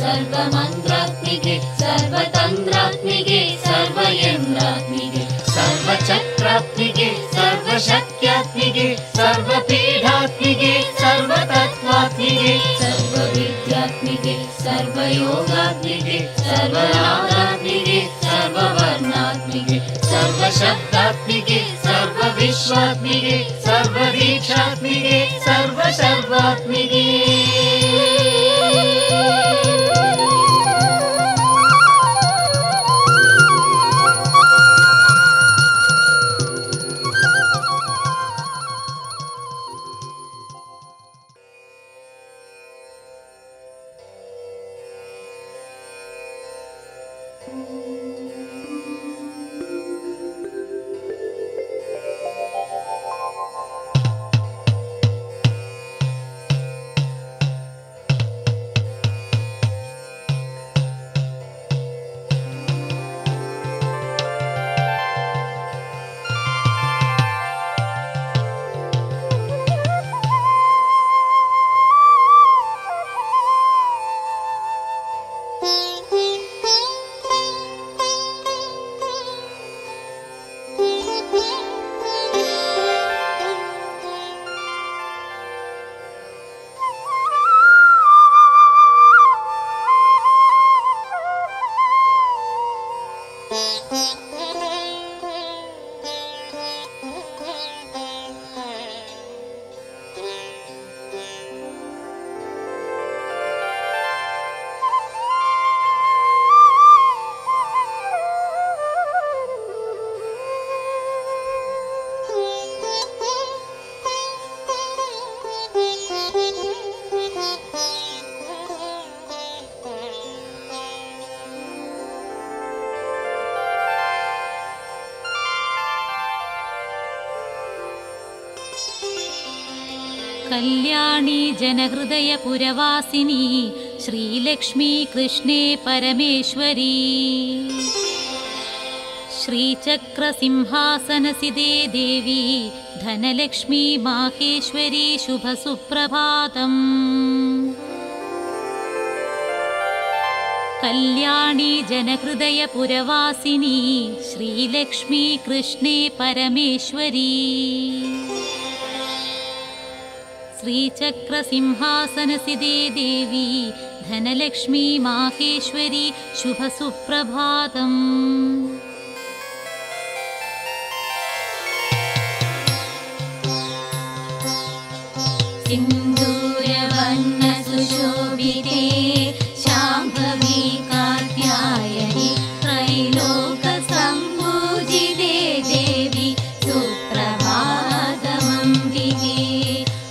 सर्वमन्त्रात्मिके सर्वतन्त्रात्मिके सर्वयन्त्रात्मिके सर्वचक्रात्मिके सर्वशक्त्यात्मिके सर्वपीठात्मिके सर्वतत्त्वात्मिके सर्वविद्यात्मिके सर्वयोगात्मिके सर्वनादात्मिके सर्ववर्णात्मिके सर्वशब्दात्मिके सर्वविश्वात्मिके सर्वदीक्षात्मिके सर्वसर्वात्मिके कल्याणी जनहृदयपुरवासिनी श्रीलक्ष्मी कृष्णे परमेश्वरी श्रीचक्रसिंहासनसिदे देवी धनलक्ष्मी माहेश्वरी शुभसुप्रभातम्। कल्याणी जनहृदयपुरवासिनी श्रीलक्ष्मी कृष्णे परमेश्वरी श्रीचक्रसिंहासनसिदे देवी धनलक्ष्मी माहेश्वरी शुभसुप्रभातम्। सिन्दूरवर्णसुशोभिते शाम्भवी कात्यायनी त्रैलोकसम्पूजिते देवी सुप्रभातमम्बिके।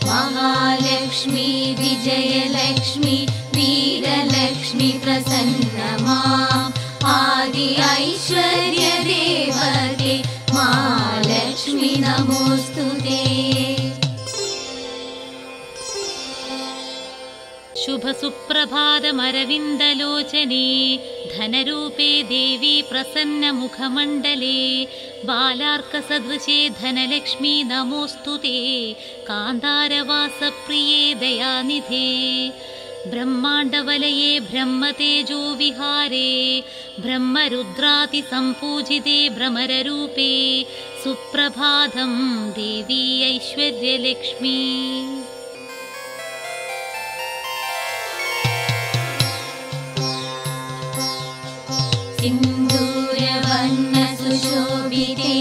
महालक्ष्मी विजयलक्ष्मी वीरलक्ष्मी प्रसन्नमा आदि ऐश्वर्यदेवते महालक्ष्मी नमोऽस्तुते। शुभसुप्रभातमरविन्दलोचने धनरूपे देवी प्रसन्नमुखमण्डले बालार्कसदृशे धनलक्ष्मी नमोऽस्तुते। कान्तारवासप्रिये दयानिधे ब्रह्माण्डवलये ब्रह्मतेजो विहारे ब्रह्मरुद्रातिसम्पूजिते भ्रमररूपे सुप्रभातं देवी ऐश्वर्यलक्ष्मी। सिन्दूरवर्णसुशोभिते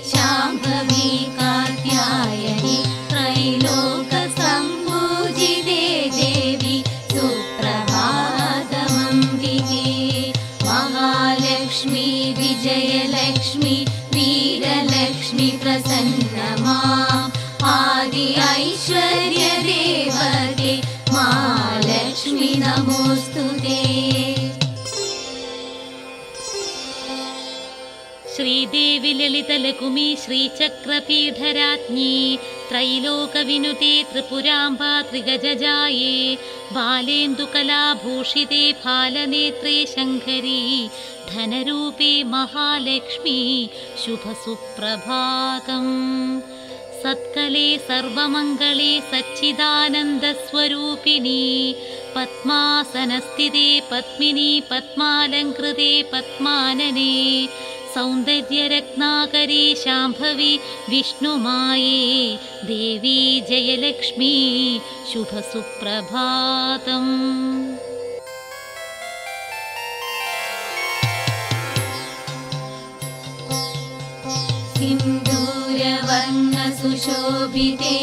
शाम्भवी कात्यायनी त्रैलोकसम्पूजिते देवी सुप्रभातमम्बिके। महालक्ष्मी विजयलक्ष्मी वीरलक्ष्मी प्रसन्नमा आदि ऐश्वर्यदेवते महालक्ष्मी नमोऽस्तुते। श्रीदेवी ललितलकुमी श्रीचक्रपीठराज्ञी त्रैलोकविनुते त्रिपुराम्बा त्रिगजजाये बालेन्दुकलाभूषिते फालनेत्रे शङ्करी धनरूपे महालक्ष्मी शुभसुप्रभातम्। സത്കലേ സർവമംഗളേ സച്ചിദാനന്ദസ്വരൂപിണി പത്മാസനസ്ഥിതേ പത്മിനി പത്മാലങ്കൃതേ പത്മാനനേ സൗന്ദര്യരത്നാകരീ ശാംഭവി വിഷ്ണുമായേ ദേവി ജയലക്ഷ്മി ശുഭസുപ്രഭാതം. സിന്ദൂരവർണ്ണസുശോഭിതേ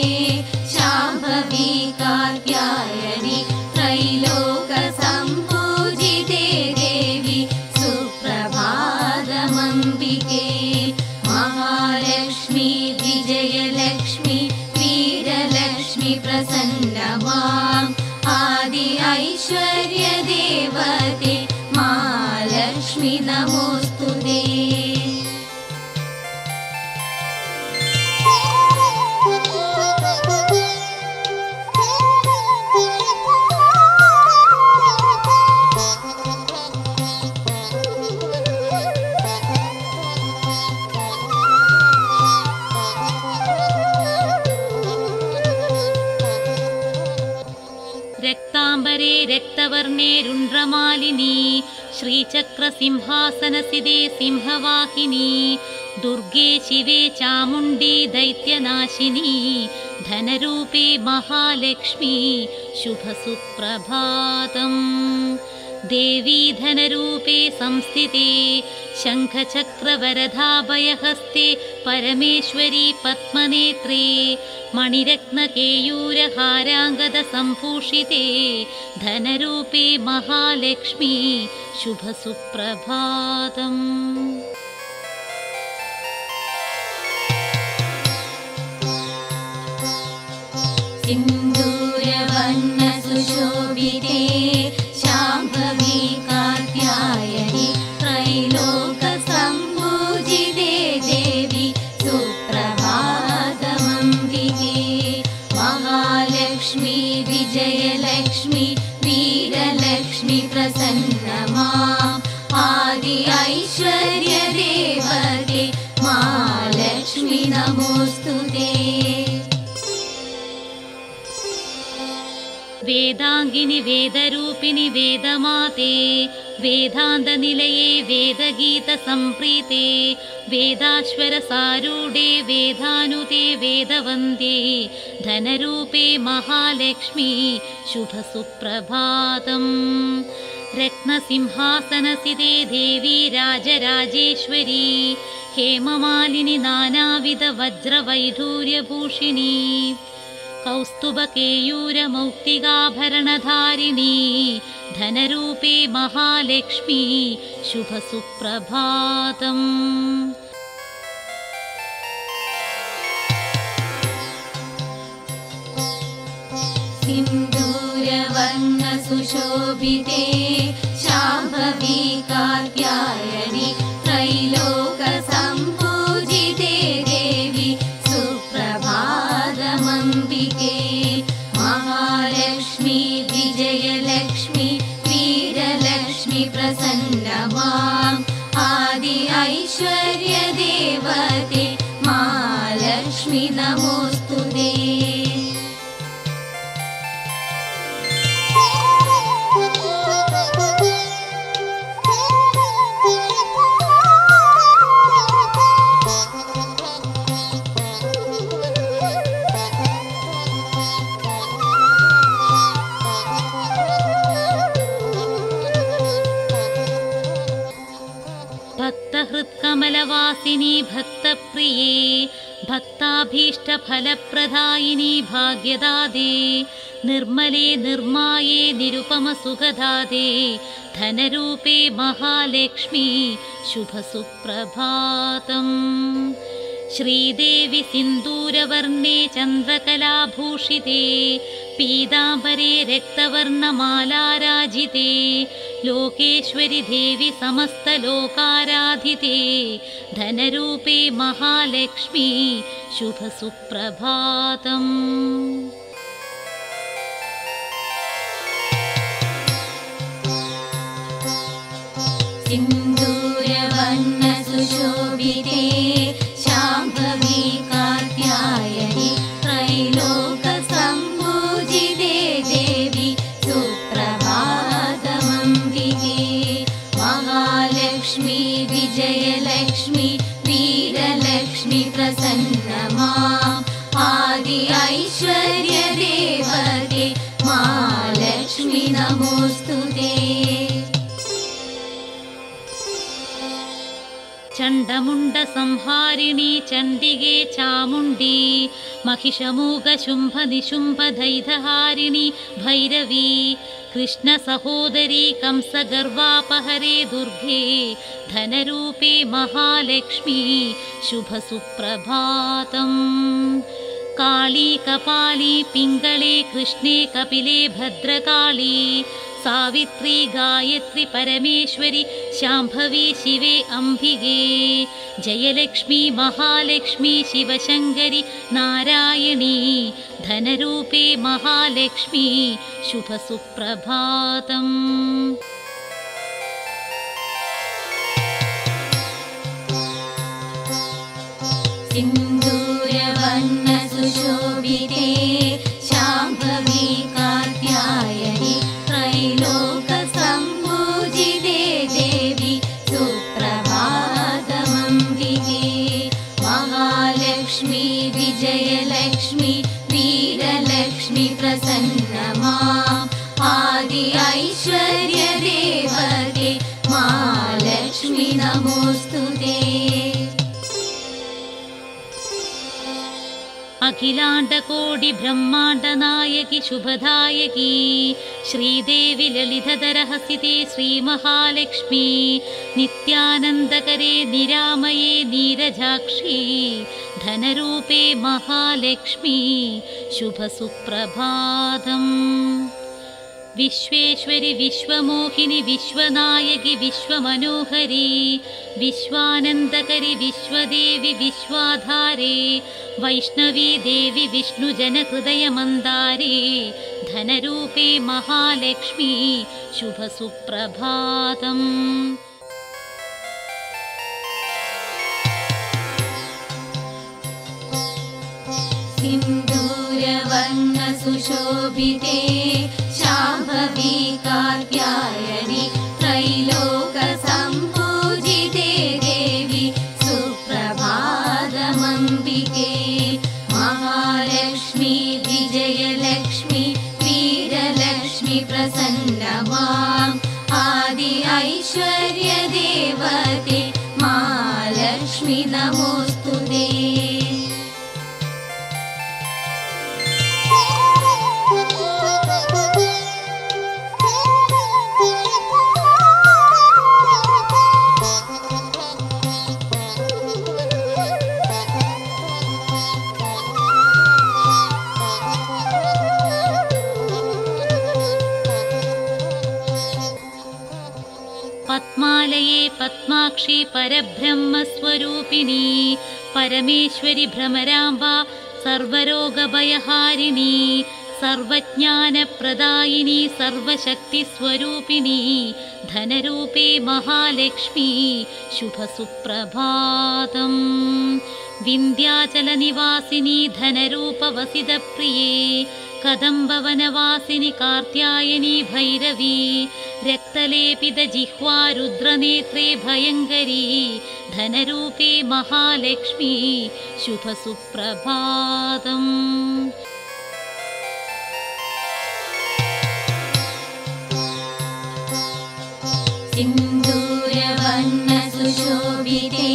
ശാംഭവി കാത്യായനി ത്രൈലോകസംപൂജിതേ ദേവി സുപ്രഭാതമംബികേ മഹാലക്ഷ്മി വിജയലക്ഷ്മി വീരലക്ഷ്മി പ്രസന്നമാം ആദി ഐശ്വര്യദേവതേ മഹാലക്ഷ്മി നമോസ്തുതേ. രക്താംബരേ രക്തവർണേ രുണ്ഡ്രമാലിനി ശ്രീചക്രസിംഹാസനസിതേ സിംഹവാഹിനി ദുർഗേ ശിവേ ചാമുണ്ഡീ ദൈത്യനാശിനി ധനരൂപേ മഹാലക്ഷ്മി ശുഭസുപ്രഭാതം. ദേവീ ധനരൂപേ സംസ്ഥിതേ ശംഖചക്രവരധാഭയഹസ്തേ പരമേശ്വരി പത്മനേത്രേ മണിരത്നകേയൂരഹാരാംഗദസംഭൂഷിതേ ധനരൂപേ മഹാലക്ഷ്മി ശുഭസുപ്രഭാതം. സിന്ദൂരവർണ്ണസുശോഭിതേ ശാംഭവി കാത്യായനി ത്രൈലോകസംപൂജിതേ ദേവി സുപ്രഭാതമംബികേ മഹാലക്ഷ്മി വിജയലക്ഷ്മി വീരലക്ഷ്മി പ്രസന്നമാം ആദി ഐശ്വര്യദേവതേ മഹാലക്ഷ്മി നമോസ്തുതേ. വേദാംഗിനി വേദരൂപിണി വേദമാതേ വേദാന്തനിലയേ വേദഗീതസംപ്രീതേ വേദാശ്വരസാരൂഢേ വേദാനുതേ വേദവന്ദ്യേ ധനരൂപേ മഹാലക്ഷ്മി ശുഭസുപ്രഭാതം. രത്നസിംഹാസനസിതേ ദേവി രാജരാജേശ്വരി ഹേമമാലിനി നാനാവിധ വജ്രവൈഢൂര്യഭൂഷിണി കൗസ്തുഭകേയൂരമൗക്തികാഭരണധാരിണീ ധനരൂപേ മഹാലക്ഷ്മി ശുഭസുപ്രഭാതം. സിന്ദൂരവർണ്ണസുശോഭിതേ ശാംഭവി കാത്യായനി ത്രൈലോകസംപൂജിതേ ദേവി സുപ്രഭാതമംബികേ മഹാലക്ഷ്മി വിജയലക്ഷ്മി വീരലക്ഷ്മി പ്രസന്നമാം ആദി ഐശ്വര്യദേവതേ മഹാലക്ഷ്മി നമോസ്തുതേ. ഭക്തഹൃത്കമലവാസിനി ഭക്തപ്രിയേ ഭക്താഭീഷ്ടഫലപ്രദായിനി ഭാഗ്യദാതേ നിർമ്മലേ നിർമായേ നിരുപമസുഖദാതേ ധനരൂപേ മഹാലക്ഷ്മി ശുഭസുപ്രഭാതം. ശ്രീദേവി സിന്ദൂരവർണേ ചന്ദ്രകലാഭൂഷിതേ പീതാംബരേ രക്തവർണമാലാരാജിതേ ലോകേശ്വരി ദേവി സമസ്തലോകാരാധിതേ ധനരൂപേ മഹാലക്ഷ്മി ശുഭസുപ്രഭാതം. സിന്ദൂരവർണ്ണസുശോഭിതേ ശാംഭവി കാത്യായനി प्रसन्न माम् आदि ऐश्वर्यदेवते महालक्ष्मी नमोऽस्तुते। चण्डमुण्ड संहारिणी चण्डिगे चामुण्डी महिषमूग शुम्भ निशुम्भ दैधहारिणी भैरवी कृष्णसहोदरी कंसगर्वापहरे दुर्गे धनरूपे महालक्ष्मी शुभसुप्रभातम्। काली कपाली पिङ्गळे कृष्णे कपिले भद्रकाली सावित्री गायत्री परमेश्वरी शाम्भवी शिवे अम्बिगे जयलक्ष्मी महालक्ष्मी शिवशङ्करी नारायणी धनरूपे महालक्ष्मी शुभसुप्रभातम्। सिन्दूरवर्णसुशोभिते शाम्भवी कात्यायनी त्रैलोकसम्पूजिते देवी सुप्रभातमम्बिके महालक्ष्मी विजयलक्ष्मी वीरलक्ष्मी प्रसन्न माम् आदि ऐश्वर्यदेवते महालक्ष्मी नमोऽस्तुते। अखिलाण्डकोटि ब्रह्माण्डनायकि शुभदायकी श्रीदेवि ललितधरहसिते श्रीमहालक्ष्मी नित्यानन्दकरे निरामये नीरजाक्षी धनरूपे महालक्ष्मी शुभसुप्रभातम्। विश्वेश्वरि विश्वमोहिनि विश्वनायकि विश्वमनोहरी विश्वानन्दकरि विश्वदेवि विश्वाधारे वैष्णवी देवि विष्णुजनहृदयमन्दारे धनरूपे महालक्ष्मी शुभसुप्रभातम्। सिन्दूरवर्णसुशोभिते शाम्भवी कात्यायनी त्रैलोकसम्पूजिते देवी सुप्रभातमम्बिके महालक्ष्मी विजयलक्ष्मी वीरलक्ष्मी प्रसन्न माम् आदि ऐश्वर्यदेवते महालक्ष्मी नमोऽस्तुते। पद्मालये पद्माक्षी परब्रह्मस्वरूपिणी परमेश्वरि भ्रमराम्बा सर्वरोगभयहारिणी सर्वज्ञानप्रदायिनी सर्वशक्तिस्वरूपिणी धनरूपे महालक्ष्मी शुभसुप्रभातम्। विन्ध्याचलनिवासिनी धनरूपवसितप्रिये कदम्बवनवासिनि कात्यायनी भैरवी रक्तलेपितजिह्वा रुद्रनेत्रे भयङ्करी धनरूपे महालक्ष्मी शुभसुप्रभातम्। सिन्दूरवर्णसुशोभिते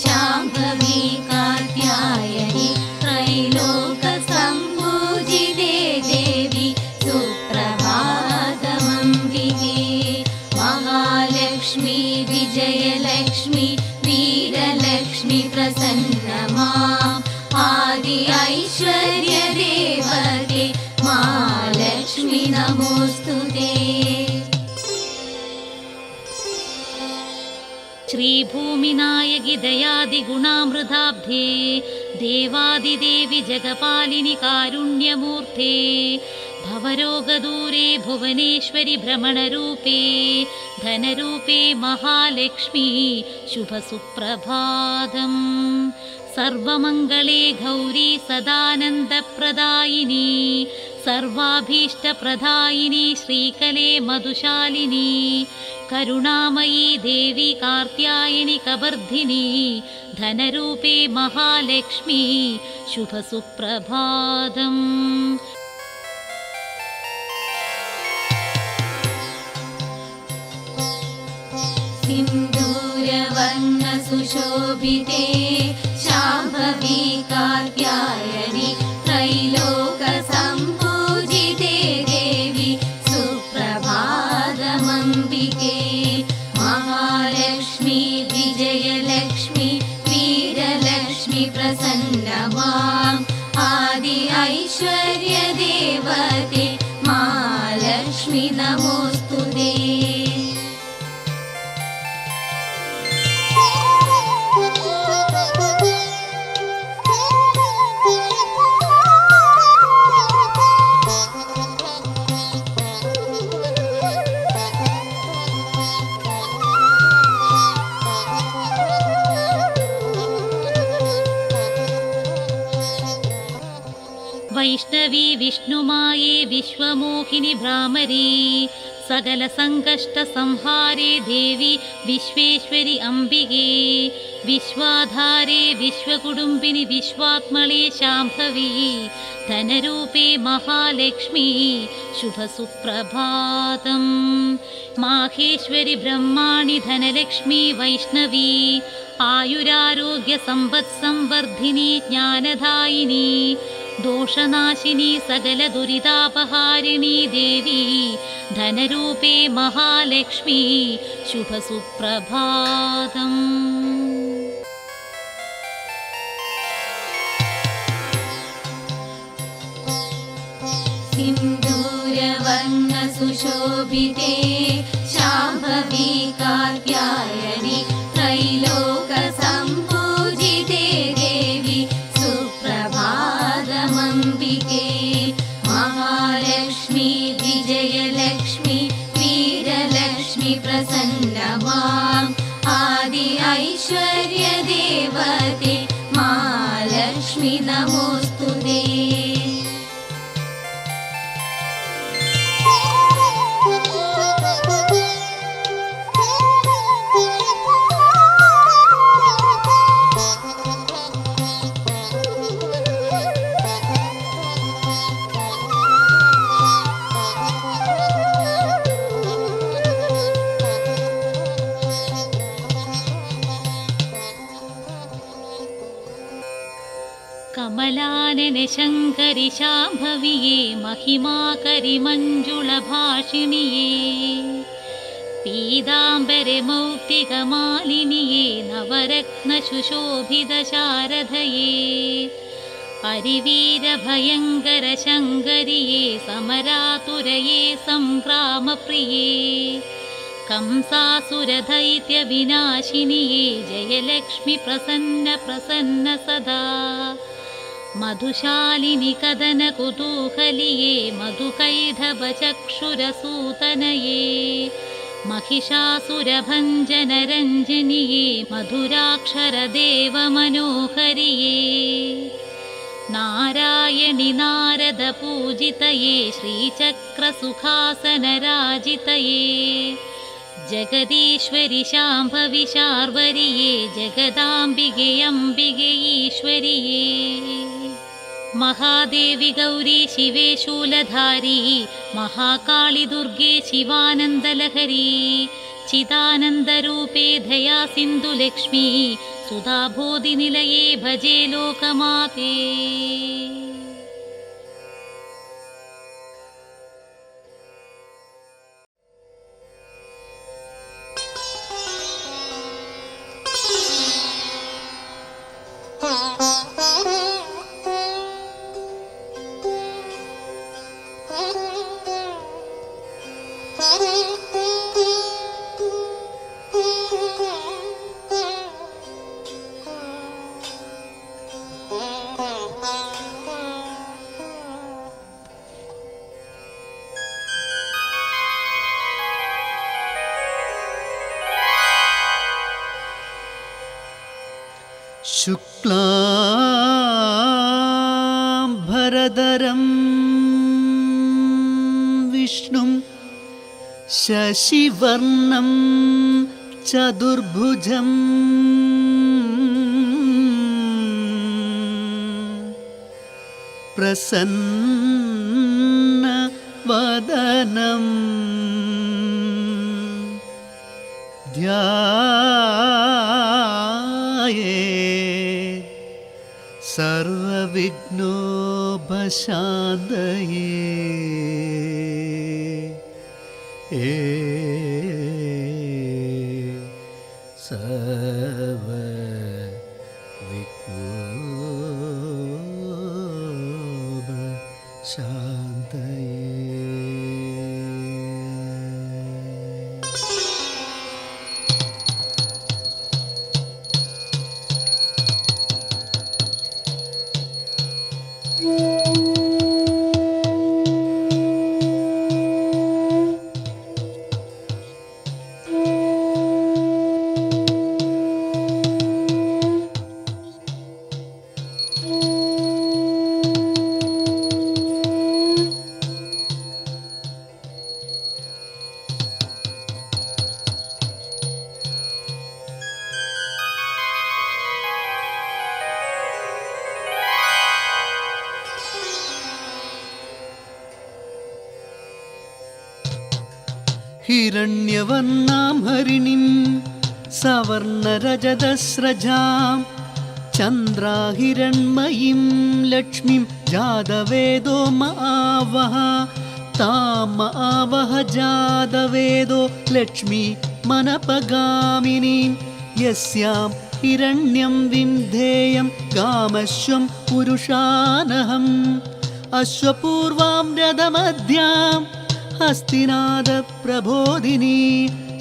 शाम्भवी कात्यायनी त्रैलोकसम्पूजिते देवी सुप्रभातमम्बिके महालक्ष्मी विजयलक्ष्मी वीरलक्ष्मी प्रसन्न माम् आदि ऐश्वर्यदेवते महालक्ष्मी नमोऽस्तुते। श्रीभूमिनायकि दयादिगुणामृताब्धे देवादिदेवि जगपालिनि कारुण्यमूर्ते भवरोगदूरे भुवनेश्वरि भ्रमणरूपे धनरूपे महालक्ष्मी शुभसुप्रभातम्। सर्वमङ्गले गौरी सदानन्दप्रदायिनी सर्वाभीष्टप्रदायिनी श्रीकले मधुशालिनी करुणामयी देवी कार्त्यायिनी कबर्धिनी धनरूपे महालक्ष्मी शुभसुप्रभातम्। सिन्दूरवर्णसुशोभिते शाम्भवी कात्यायनी त्रैलोकसम्पूजिते देवी सुप्रभातमम्बिके। महालक्ष्मी विजयलक्ष्मी वीरलक्ष्मी प्रसन्नमाम् आदि ऐश्वर्यदेवते महालक्ष्मी नमोऽस्तुते। वैष्णवी विष्णुमाये विश्वमोहिनि भ्रामरी सकलसङ्कष्टसंहारे देवी विश्वेश्वरि अम्बिके। विश्वाधारे विश्वकुटुम्बिनि विश्वात्मले शाम्भवी धनरूपे महालक्ष्मी शुभसुप्रभातम्। माहेश्वरि ब्रह्माणि धनलक्ष्मी वैष्णवी आयुरारोग्यसम्पत्संवर्धिनी ज्ञानदायिनी दोषनाशिनी सकलदुरितापहारिणी देवी धनरूपे महालक्ष्मी शुभसुप्रभातम्। सिन्दूरवर्णसुशोभिते शाम्भवी कात्यायनी त्रैलोकसम्पूजिते देवी सुप्रभातमम्बिके। महालक्ष्मी विजयलक्ष्मी वीरलक्ष्मी प्रसन्नमाम् आदि ऐश्वर्यदेवते महालक्ष्मी नमोऽस्तुते। कमलानने शङ्करि शाम्भविये महिमाकरि मञ्जुळभाषिणिये पीताम्बरे मौक्तिकमालिनिये नवरत्नसुशोभितशारदये हरिवीरभयङ्करशङ्करिये समरातुरये सङ्ग्रामप्रिये कंसासुरदैत्यविनाशिनिये जयलक्ष्मि प्रसन्न प्रसन्न सदा मधुशालिनि कदनकुतूहलिये मधुकैढवचक्षुरसूतनये महिषासुरभञ्जनरञ्जनिये मधुराक्षरदेवमनोहरिये नारायणि नारदपूजितये श्रीचक्रसुखासनराजितये जगदीश्वरि शाम्भवि शार्वरिये जगदाम्बिके अम्बिके ईश्वरिये महादेवि गौरी शिवे शूलधारी महाकाळि दुर्गे शिवानन्दलहरी चिदानन्दरूपे दया सिन्धुलक्ष्मी सुधाबोधिनिलये भजे लोकमाते। शुक्लां भरदरं विष्णुं शशिवर्णं चतुर्भुजम् प्रसन्नवदनं ध्यायेत् सर्वविघ्नोपशान्तये हिरण्यवर्णां हरिणीं सवर्णरजतस्रजां चन्द्राहिरण्मयीं लक्ष्मीं जातवेदो आवह ताम आवह जातवेदो लक्ष्मी मनपगामिनीं यस्यां हिरण्यं विन्धेयं कामश्वं पुरुषानहम् अश्वपूर्वां रथमध्यां हस्तिनादप्रबोधिनी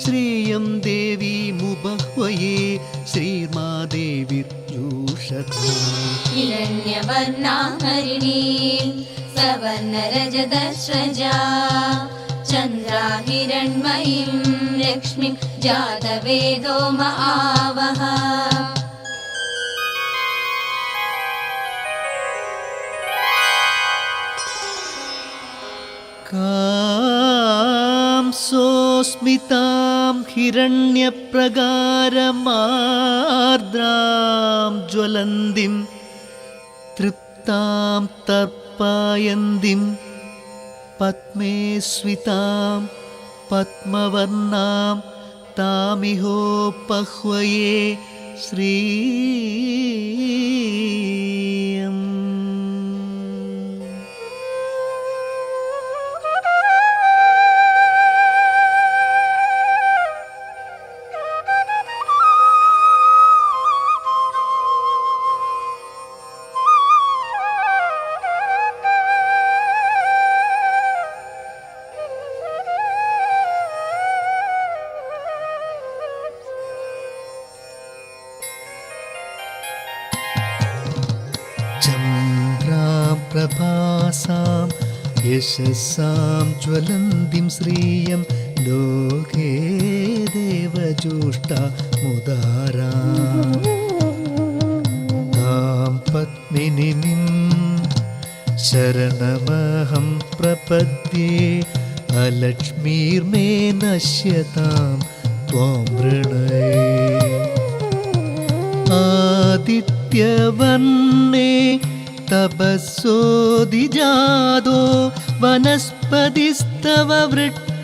श्रियं देवीमुपह्वये श्रीर्मादेवीर्यूषते हिरण्यवर्णां हरिणीं सवर्णरजतस्रजा चन्द्राहिरण्मयीं लक्ष्मीं जातवेदो आवह कां सोऽस्मितां हिरण्यप्रगारमार्द्रां ज्वलन्तीं तृप्तां तर्पयन्तीं पद्मे स्वितां पद्मवर्णां तामिहोपह्वये श्रियम् चन्द्रां प्रभासां यशसां ज्वलन्तीं श्रियं लोके देवजुष्टा मुदारां तां पद्मिनीं शरणमहं प्रपद्ये अलक्ष्मीर्मे नश्यतां त्वां वृणये आदित्यवर्णे तपस्सोऽधिजातो वनस्पतिस्तव वृक्षोदबिल्वा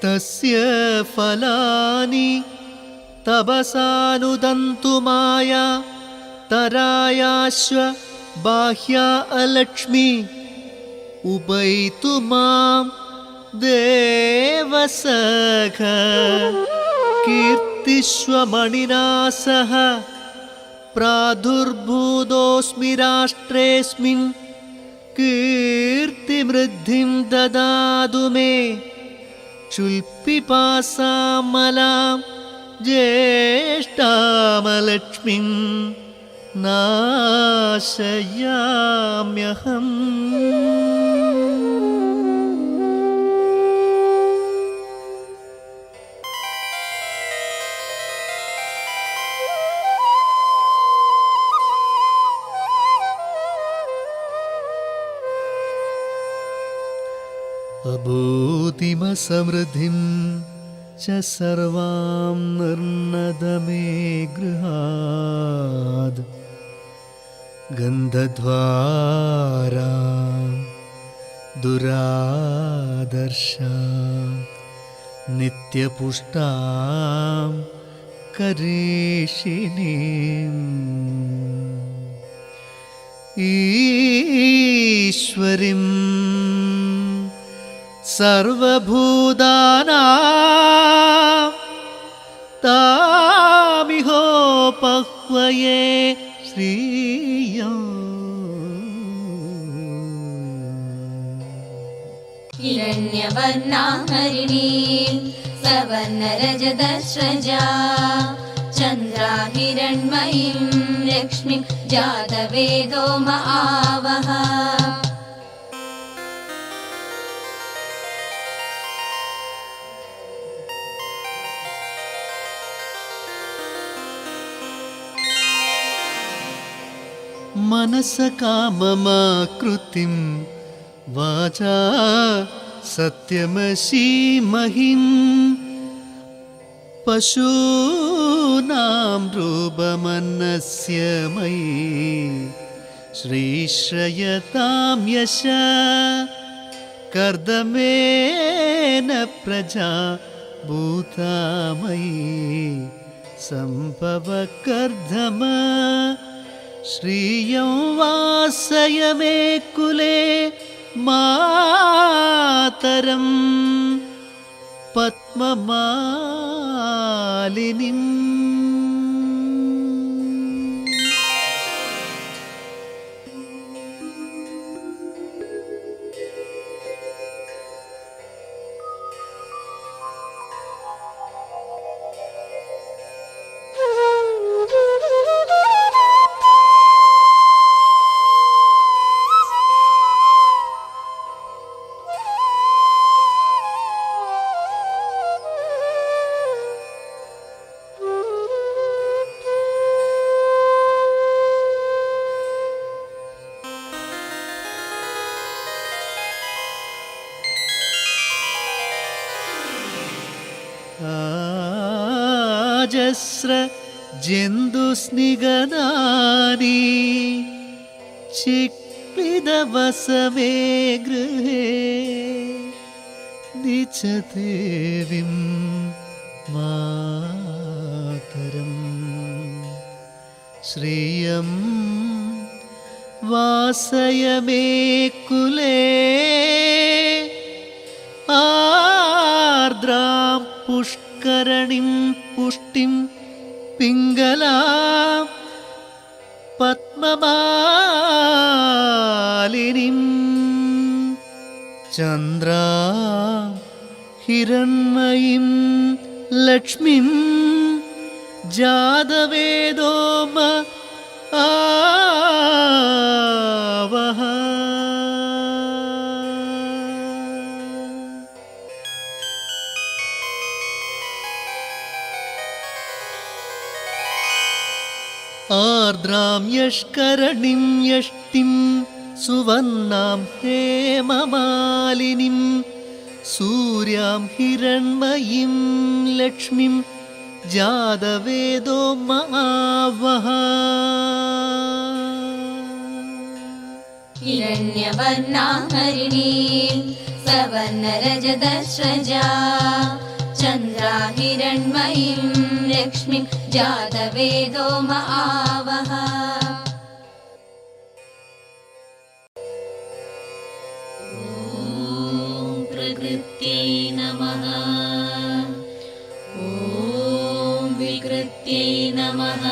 तस्य फलानि തപസാനുദന്തു മായ തരായാശ്വ ബാഹ്യാ അലക്ഷ്മി ഉപൈതു മാം ദേവസഖ കീർത്തിശ്വമണിനാ സഹ പ്രാദുർഭൂതോസ്മി രാഷ്ട്രേസ്മിൻ കീർത്തിമൃദ്ധിം ദദാതു മേ ക്ഷുൽപിപാസാമലാം ജ്യേഷ്ഠാമലക്ഷ്മിം നാശയാമ്യഹം. അബോധിമസമൃദ്ധിം ച സർവാം നിർണദമേ ഗൃഹാദ് ഗന്ധദ്വാരാം ദുരാദർശാം നിത്യപുഷ്ടാം കരീഷിണീം ഈശ്വരീം സർവഭൂതാനാം താമിഹോപഹ്വയേ ശ്രീയം. हिरण्यवर्णां हरिणीं सवर्णरजतस्रजा चन्द्राहिरण्मयीं लक्ष्मीं जातवेदो म आवह. മനസ കാമമാകൃതിം വാചാ സത്യമസീമഹിം പശൂനാം രൂപമന്നസ്യ മയി ശ്രീശ്രയതാം യശ കർദമേന പ്രജാ ഭൂതാമയി സംഭവ കർദമ ശ്രിയം വാസയ മേ കുലേ മാതരം പത്മമാലിനിം. ആജസ്ര ജന്തുസ്നിഗദാനി ചിക്ലിദവസമേ ഗൃഹേ ദിചദേവിം മാതരം ശ്രിയം വാസയ മേ കുലേ ആർദ്രാം പുഷ്കരണിം പുഷ്ടിം പിംഗലാം പത്മമാലിനിം ചന്ദ്രാം ഹിരണ്മയീം ലക്ഷ്മീം ജാതവേദോ മ ആവഹ. ആർദ്രാം യഷ്കരണിം യഷ്ടിം സുവർണാം ഹേമമാലിനിം സൂര്യാം ഹിരണ്മയീം ലക്ഷ്മീം ജാതവേദോ മ ആവഹ. हिरण्यवर्णां हरिणीं सवर्णरजतस्रजा चन्द्राहिरण्मयीं लक्ष्मीं जातवेदो म आवह प्रकृत्यै नमः ॐ विकृत्यै नमः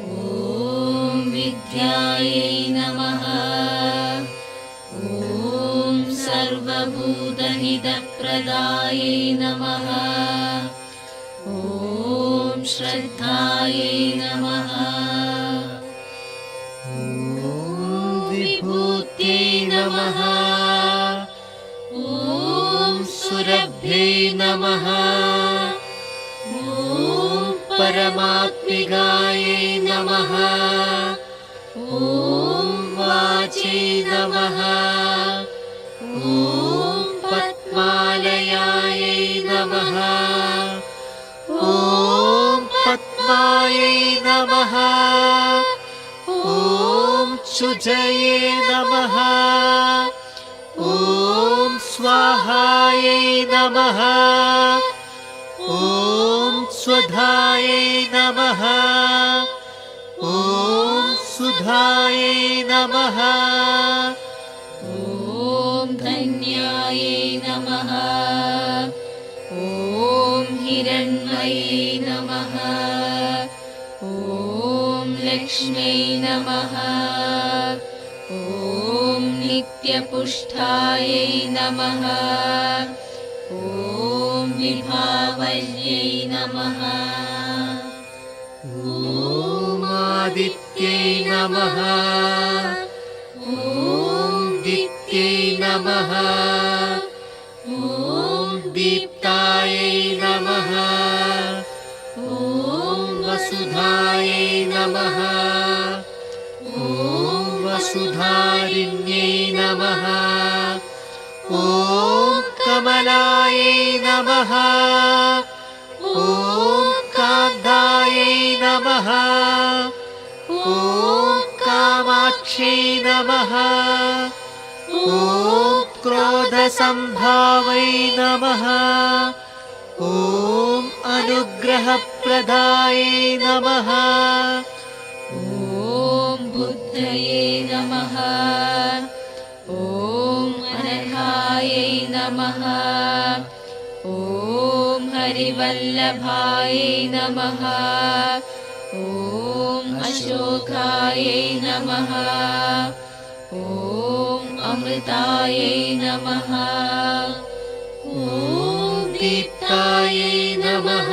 ॐ विद्यायै नमः ॐ सर्वभूतहितप्रदायै नमः ॐ श्रद्धायै नमः ॐ विभूत्यै नमः ॐ सुरभ्यै नमः ॐ परमात्मिकायै नमः ॐ वाचै नमः ॐ पद्मालयायै नमः ॐ पद्मायै नमः ॐ शुचये नमः ॐ स्वाहायै नमः ॐ स्वधायै नमः ॐ सुधायै नमः ॐ धन्यायै नमः ॐ हिरण्मयै नमः ॐ लक्ष्म्यै नमः ॐ नित्यपुष्टायै नमः ॐ विभावर्यै नमः ॐ आदित्यै नमः ॐ दित्यै नमः ॐ दीप्तायै नमः ॐ वसुधायै नमः ॐ वसुधारिण्यै नमः ॐ कमलायै नमः ॐ कान्तायै नमः ॐ कामाक्ष्यै नमः ॐ क्रोधसम्भावै नमः ॐ अनुग्रहप्रदायै नमः ॐ बुद्धये नमः ॐ अनघायै नमः ॐ हरिवल्लभायै नमः ॐ अशोकायै नमः ॐ अमृतायै नमः ॐ दीप्तायै नमः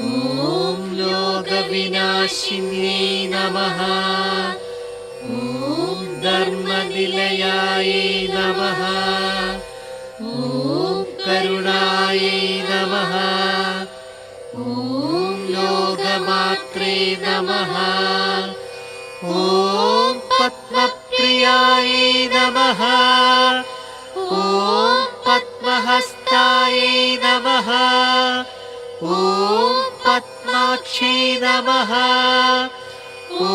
ॐ लोकविनाशिन्यै नमः ॐ धर्मनिलयायै नमः ॐ करुणायै नमः ॐ लोकमात्रे नमः ॐ पद्मप्रियायै नमः ॐ पद्महस्तायै नमः ॐ पद्माक्षै नमः ॐ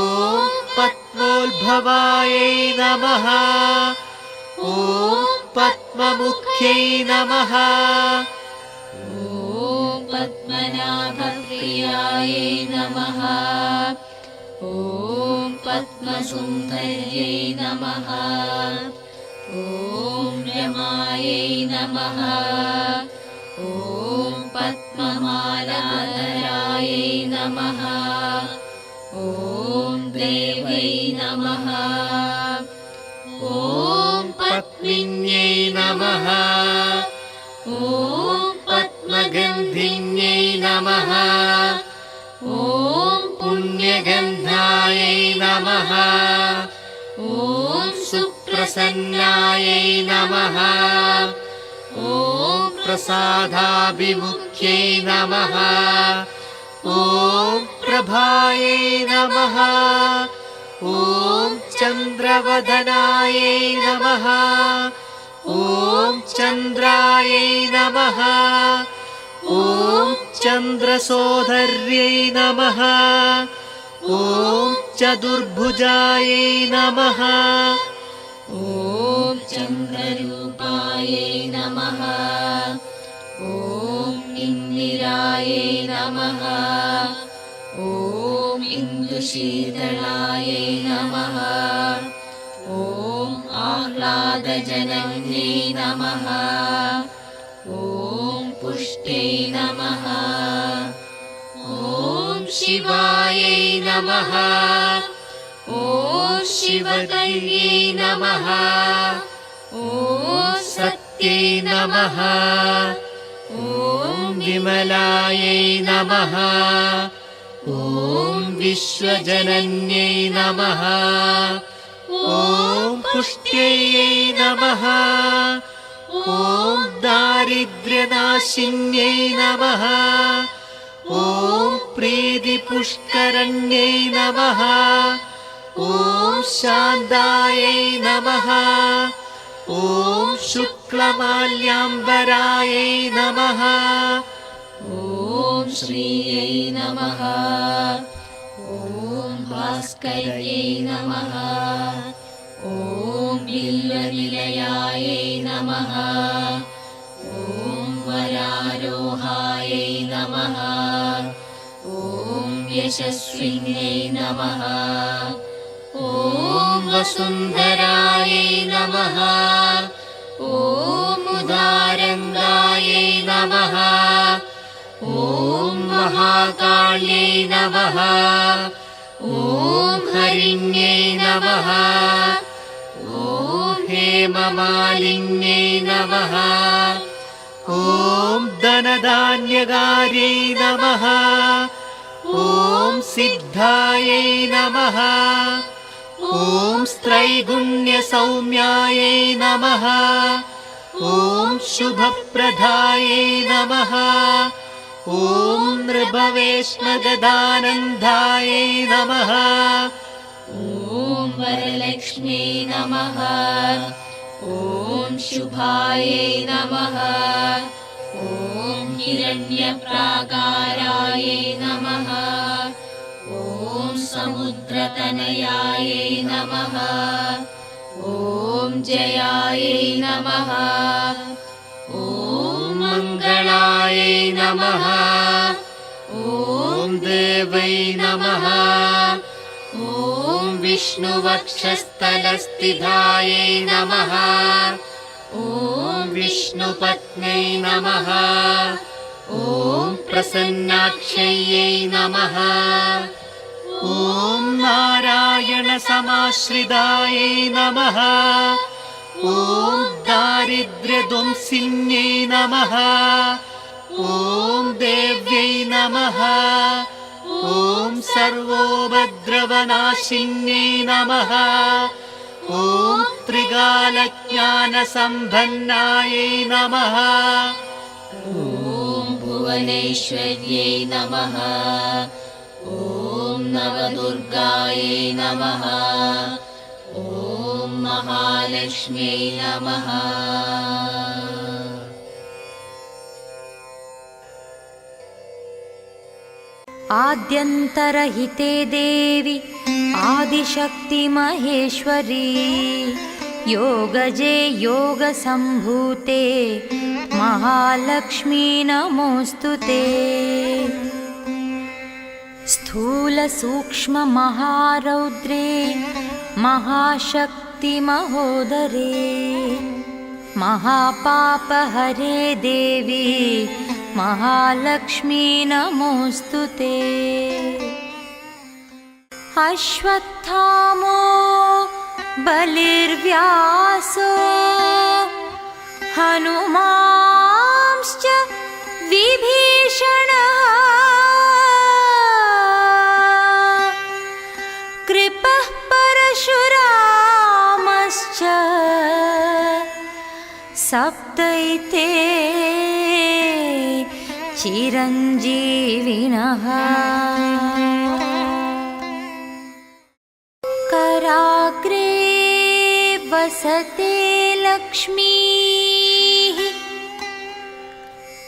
पद्मोद्भवायै नमः ॐ पद्ममुख्यै नमः ॐ पद्मनाभप्रियायै नमः ॐ पद्मसुन्दर्यै नमः ॐ रमायै नमः ॐ पद्ममालाधरायै नमः ॐ देवै नमः ॐ पद्मिन्यै नमः ॐ पद्मगन्धिन्यै नमः ॐ पुण्यगन्धायै नमः ॐ सुप्रसन्नायै नमः ॐ प्रसादाभिमुख्यै नमः ॐ प्रभायै नमः ॐ चन्द्रवदनायै नमः ॐ चन्द्रायै नमः ॐ चन्द्रसोदर्यै नमः ॐ चतुर्भुजायै नमः ॐ चन्द्ररूपायै नमः ॐ तिमिरायै नमः ॐ इन्दुशीतलायै नमः ॐ आह्लादजनन्यै नमः ॐ पुष्ट्यै नमः ॐ शिवायै नमः ॐ शिवकर्यै नमः ॐ सत्यै नमः ॐ विमलायै नमः ॐ विश्वजनन्यै नमः ॐ पुष्ट्यै नमः ॐ दारिद्र्यनाशिन्यै नमः ॐ प्रीतिपुष्करण्यै नमः ॐ शान्तायै नमः ॐ शुक्लमाल्याम्बरायै नमः ॐ श्रियै नमः ॐ भास्कर्यै नमः ॐ बिल्वनिलयायै नमः ॐ वरारोहायै नमः ॐ यशस्विन्यै नमः ॐ वसुन्धरायै नमः ॐ उदारङ्गायै नमः ॐ महाकाल्यै नमः ॐ हरिण्यै नमः ॐ हेममालिन्यै नमः ॐ धनधान्यकार्यै नमः ॐ सिद्धायै नमः ॐ स्त्रैगुण्यसौम्यायै नमः ॐ शुभप्रदायै नमः ॐ नृभवेश्मगदानन्दायै नमः ॐ वरलक्ष्म्यै नमः ॐ शुभायै नमः ॐ हिरण्यप्राकारायै नमः ॐ समुद्रतनयायै नमः ॐ जयायै नमः ॐ मङ्गलायै नमः ॐ देवै नमः ॐ विष्णुवक्षस्थलस्थितायै नमः ॐ विष्णुपत्न्यै नमः ॐ प्रसन्नाक्ष्यै नमः ॐ नारायणसमाश्रितायै नमः ॐ दारिद्र्यध्वंसिन्यै नमः ॐ देव्यै नमः ॐ सर्वोपद्रवनाशिन्यै नमः ॐ त्रिकालज्ञानसम्पन्नायै नमः ॐ भुवनेश्वर्यै नमः ॐ नवदुर्गायै नमः ॐ महालक्ष्म्यै नमः आद्यन्तरहिते देवी आदिशक्ति महेश्वरी योगजे योगसम्भूते महालक्ष्मी नमोऽस्तुते स्थूलसूक्ष्ममहारौद्रे महाशक्ति महोदरे महापापहरे देवी महालक्ष्मी नमोऽस्तुते अश्वत्थामो बलिर्व्यासो हनुमांश्च विभीषणः कृपः परशुरामश्च सप्तैते चिरञ्जीविनः कराग्रे वसते लक्ष्मीः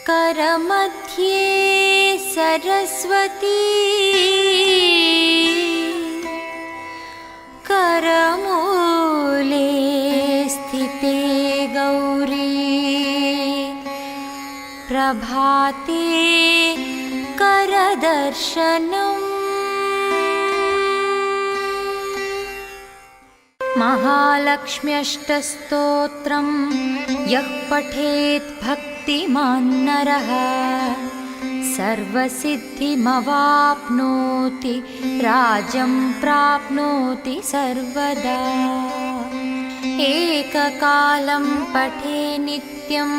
करमध्ये सरस्वती करमूले स्थिते गौरी प्रभाते करदर्शनम् महालक्ष्म्यष्टस्तोत्रं यः पठेत् भक्तिमान् नरः सर्वसिद्धिमवाप्नोति राज्यं प्राप्नोति सर्वदा एककालं पठे नित्यं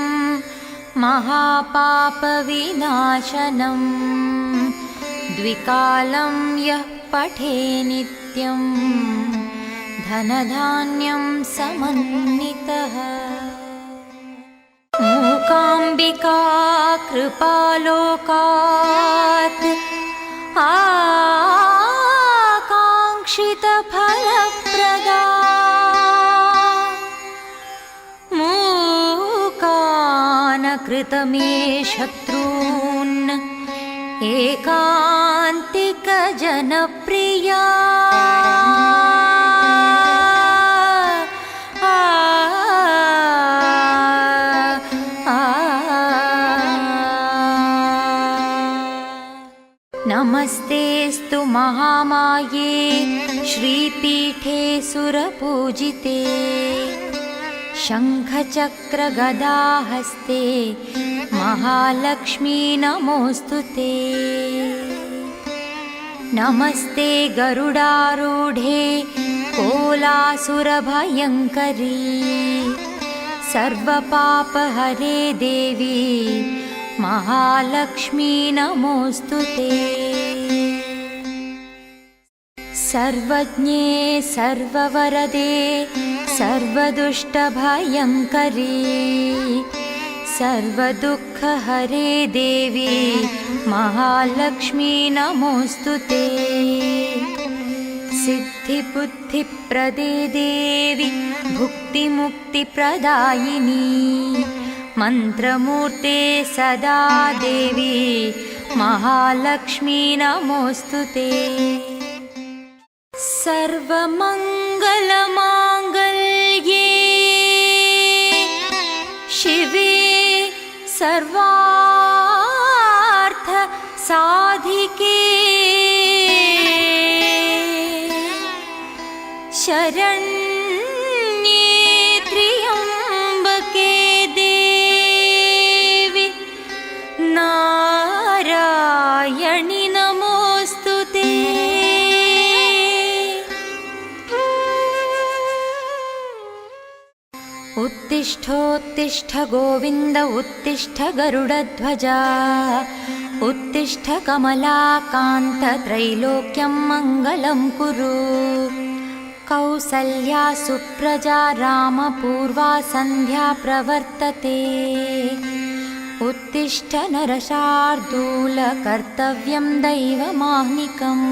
महापापविनाशनम् द्विकालं यः पठे नित्यं धनधान्यं समन्वितः मूकाम्बिका कृपालोकात् आकाङ्क्षितफलप्रदा मूकानकृतमे शत्रून् एकान्तिकजनप्रिया नमस्तेस्तु महामाये श्रीपीठे सुरपूजिते शङ्खचक्रगदाहस्ते महालक्ष्मी नमोऽस्तुते नमस्ते गरुडारूढे कोलासुरभयङ्करी सर्वपापहरे देवी महालक्ष्मी नमोऽस्तुते सर्वज्ञे सर्ववरदे सर्वदुष्टभयङ्करी सर्वदुःखहरे देवी महालक्ष्मी नमोऽस्तुते सिद्धिबुद्धिप्रदे देवी भुक्तिमुक्तिप्रदायिनी मन्त्रमूर्ते सदा देवी महालक्ष्मी नमोऽस्तुते सर्वमङ्गलमाङ्गल्ये शिवे सर्वार्थसाधिके शरण्ये त्र्यम्बके देवी नारायणि नमोऽस्तुते उत्तिष्ठोत्तिष्ठ गोविन्द उत्तिष्ठ गरुडध्वजा उत्तिष्ठ कमलाकान्त त्रैलोक्यं मङ्गलं कुरु कौसल्या सुप्रजा रामपूर्वा सन्ध्या प्रवर्तते उत्तिष्ठ नरशार्दूल कर्तव्यं दैवमाह्निकम्